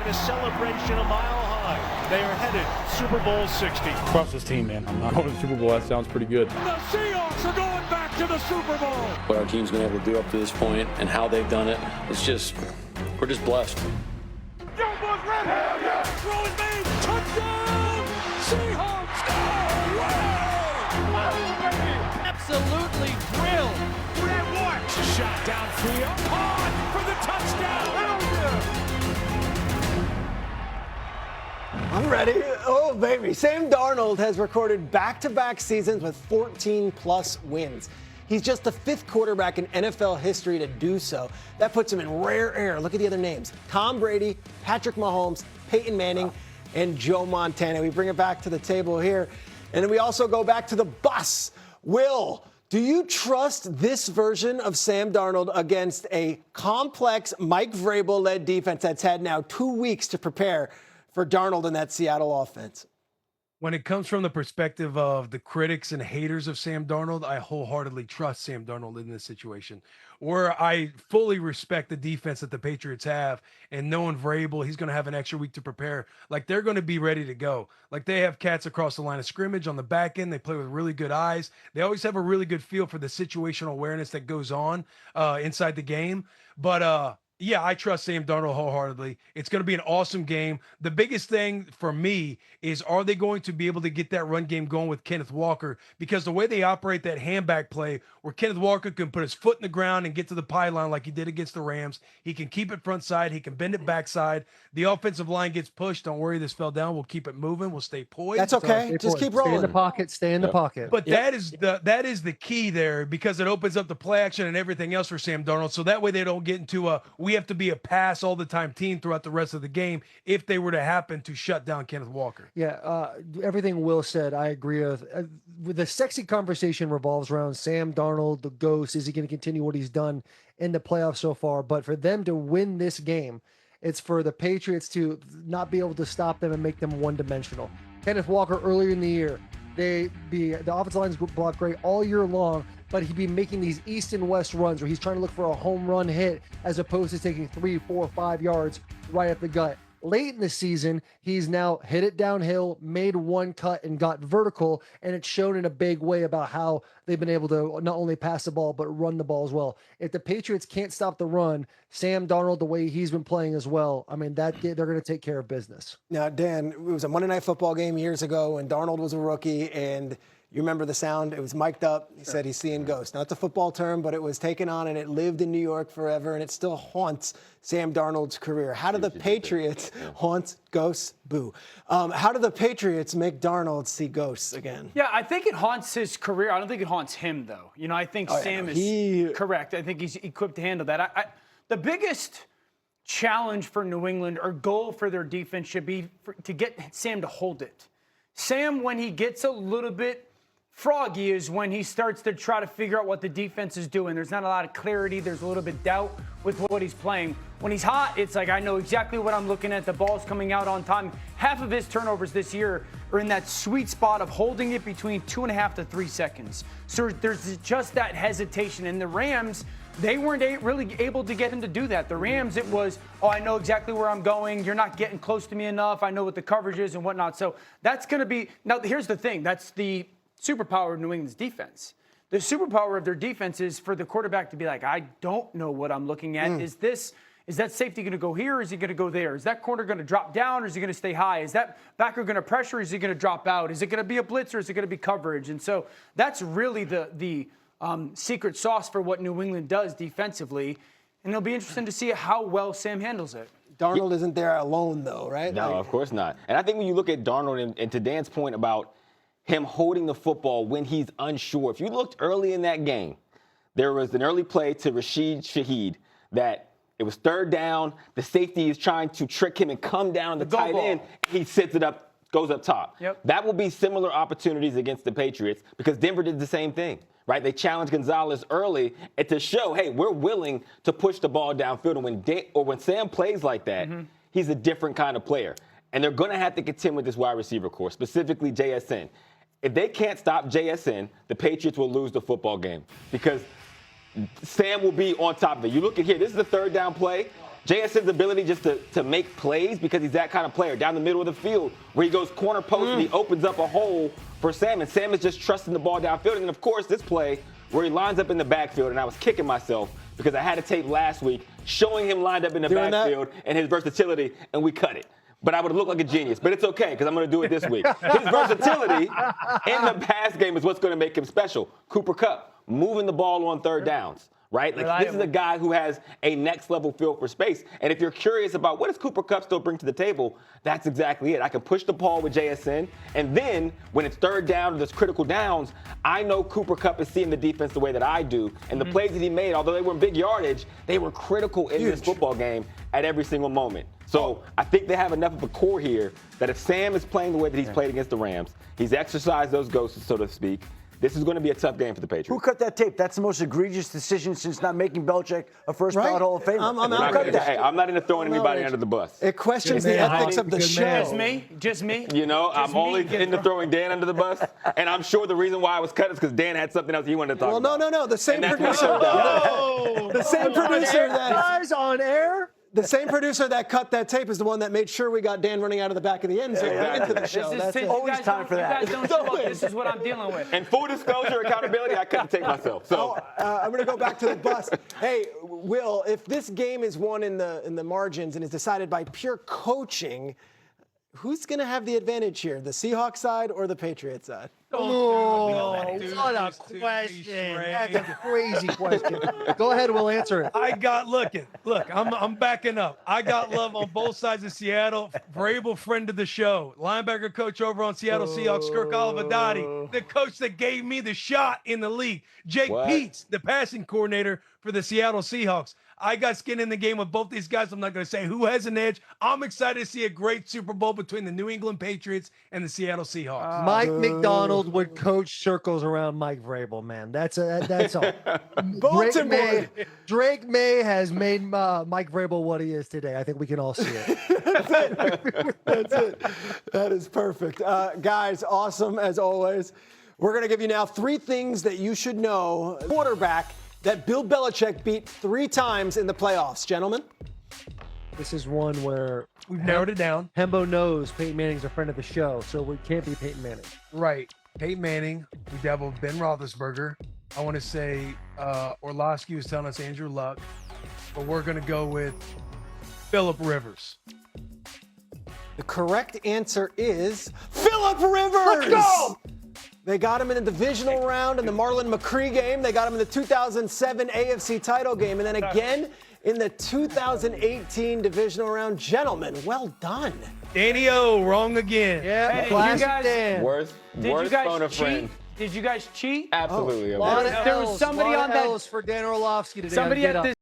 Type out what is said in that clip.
a celebration a mile high. They are headed Super Bowl 60. Trust this team, man. I'm not going to the Super Bowl. That sounds pretty good. The Seahawks are going back to the Super Bowl. What our team's been able to do up to this point and how they've done it, we're just blessed. Boys ready? Hell yeah! Throwing made. Touchdown! Seahawks! No way! Absolutely drilled. Red one. Shot downfield. Caught for the touchdown. I'm ready. Oh, baby. Sam Darnold has recorded back-to-back seasons with 14-plus wins. He's just the fifth quarterback in NFL history to do so. That puts him in rare air. Look at the other names: Tom Brady, Patrick Mahomes, Peyton Manning, and Joe Montana. We bring it back to the table here. And then we also go back to the bus. Will, do you trust this version of Sam Darnold against a complex Mike Vrabel-led defense that's had now 2 weeks to prepare for Darnold in that Seattle offense? When it comes from the perspective of the critics and haters of Sam Darnold, I wholeheartedly trust Sam Darnold in this situation. Where I fully respect the defense that the Patriots have, and knowing Vrabel, he's going to have an extra week to prepare. Like, they're going to be ready to go. Like, they have cats across the line of scrimmage on the back end. They play with really good eyes. They always have a really good feel for the situational awareness that goes on inside the game. But yeah, I trust Sam Darnold wholeheartedly. It's going to be an awesome game. The biggest thing for me is, are they going to be able to get that run game going with Kenneth Walker? Because the way they operate that handback play, where Kenneth Walker can put his foot in the ground and get to the pylon like he did against the Rams, he can keep it front side, he can bend it backside. The offensive line gets pushed. Don't worry, this fell down. We'll keep it moving. We'll stay poised. That's okay. Just keep rolling. Stay in the pocket. Stay in the pocket. But that is the key there, because it opens up the play action and everything else for Sam Darnold. So that way they don't get into we have to be a pass all the time team throughout the rest of the game if they were to happen to shut down Kenneth Walker. Yeah, everything Will said, I agree with. The sexy conversation revolves around Sam Darnold, the ghost. Is he going to continue what he's done in the playoffs so far? But for them to win this game, it's for the Patriots to not be able to stop them and make them one-dimensional. Kenneth Walker earlier in the year, the offensive line's blocked great all year long, but he'd be making these east and west runs where he's trying to look for a home run hit as opposed to taking 3, 4, 5 yards right up the gut. Late in the season, he's now hit it downhill, made one cut, and got vertical, and it's shown in a big way about how they've been able to not only pass the ball, but run the ball as well. If the Patriots can't stop the run, Sam Darnold, the way he's been playing as well, I mean, they're going to take care of business. Now, Dan, it was a Monday Night Football game years ago when Darnold was a rookie, and you remember the sound? It was mic'd up. He said he's seeing ghosts. Now, it's a football term, but it was taken on, and it lived in New York forever, and it still haunts Sam Darnold's career. How do the Patriots haunts ghosts? Boo. How do the Patriots make Darnold see ghosts again? Yeah, I think it haunts his career. I don't think it haunts him, though. You know, I think Sam is correct. I think he's equipped to handle that. The biggest challenge for New England, or goal for their defense, should be to get Sam to hold it. Sam, when he gets a little bit froggy, is when he starts to try to figure out what the defense is doing. There's not a lot of clarity. There's a little bit of doubt with what he's playing. When he's hot, it's like, I know exactly what I'm looking at. The ball's coming out on time. Half of his turnovers this year are in that sweet spot of holding it between 2.5 to 3 seconds. So there's just that hesitation. And the Rams, they weren't really able to get him to do that. The Rams, it was, I know exactly where I'm going. You're not getting close to me enough. I know what the coverage is and whatnot. So that's going to be, now here's the thing. That's the superpower of New England's defense. The superpower of their defense is for the quarterback to be like, I don't know what I'm looking at. Is that safety going to go here, or is he going to go there? Is that corner going to drop down, or is he going to stay high? Is that backer going to pressure, or is he going to drop out? Is it going to be a blitz, or is it going to be coverage? And so that's really the secret sauce for what New England does defensively. And it'll be interesting to see how well Sam handles it. Darnold isn't there alone, though, right? No, of course not. And I think when you look at Darnold, and to Dan's point about him holding the football when he's unsure. If you looked early in that game, there was an early play to Rashid Shaheed that it was third down. The safety is trying to trick him and come down the tight end. He sets it up, goes up top. Yep. That will be similar opportunities against the Patriots because Denver did the same thing, right? They challenged Gonzalez early and to show, hey, we're willing to push the ball downfield. And when Sam plays like that, he's a different kind of player. And they're going to have to contend with this wide receiver core, specifically JSN. If they can't stop JSN, the Patriots will lose the football game because Sam will be on top of it. You look at here, this is the third down play. JSN's ability just to make plays because he's that kind of player down the middle of the field where he goes corner post and he opens up a hole for Sam, and Sam is just trusting the ball downfield. And, of course, this play where he lines up in the backfield, and I was kicking myself because I had a tape last week showing him lined up in the backfield and his versatility, and we cut it. But I would have looked like a genius. But it's okay because I'm going to do it this week. His versatility in the pass game is what's going to make him special. Cooper Kupp, moving the ball on third downs. Right? Like, this is a guy who has a next-level feel for space. And if you're curious about what does Cooper Kupp still bring to the table, that's exactly it. I can push the ball with JSN, and then when it's third down or there's critical downs, I know Cooper Kupp is seeing the defense the way that I do. And the plays that he made, although they were in big yardage, they were critical in this football game at every single moment. So I think they have enough of a core here that if Sam is playing the way that he's played against the Rams, he's exercised those ghosts, so to speak, this is going to be a tough game for the Patriots. Who cut that tape? That's the most egregious decision since not making Belichick a first-ballot Hall of Famer. I'm not into throwing anybody under the bus. It questions the ethics of the show. Just me. You know, I'm only into throwing Dan under the bus, and I'm sure the reason why I was cut is because Dan had something else he wanted to talk about. No. The same producer. The same producer that Guys on air. The same producer that cut that tape is the one that made sure we got Dan running out of the back of the end zone into the show. That's always time for that. You guys don't show up. This is what I'm dealing with. And full disclosure, accountability, I couldn't take myself. So I'm going to go back to the bus. Hey, Will, if this game is won in the margins and is decided by pure coaching, who's going to have the advantage here, the Seahawks side or the Patriots side? Oh, what a question. That's a crazy question. Go ahead, we'll answer it. Look, I'm backing up. I got love on both sides of Seattle. Vrabel, friend of the show. Linebacker coach over on Seattle Seahawks, Kirk Olivadotti, the coach that gave me the shot in the league. Jake Peets, the passing coordinator for the Seattle Seahawks. I got skin in the game with both these guys. I'm not going to say who has an edge. I'm excited to see a great Super Bowl between the New England Patriots and the Seattle Seahawks. Mike McDonald would coach circles around Mike Vrabel, man. That's all. Drake May has made Mike Vrabel what he is today. I think we can all see it. That's it. That is perfect. Guys, awesome as always. We're going to give you now 3 things that you should know. Quarterback that Bill Belichick beat 3 times in the playoffs. Gentlemen? This is one where we've narrowed it down. Hembo knows Peyton Manning's a friend of the show, so it can't be Peyton Manning. Right. Peyton Manning. We dabbled with Ben Roethlisberger. I want to say Orlovsky was telling us Andrew Luck, but we're going to go with Phillip Rivers. The correct answer is Phillip Rivers! Let's go! They got him in the divisional round in the Marlon McCree game. They got him in the 2007 AFC title game. And then again in the 2018 divisional round. Gentlemen, well done. Danny O, wrong again. Yeah, Hey, classic you guys- Dan. worst phone a friend. Did you guys cheat? Absolutely. A lot of There was L's, somebody lot on of that- L's for Dan Orlovsky today. Somebody on Get at Up. this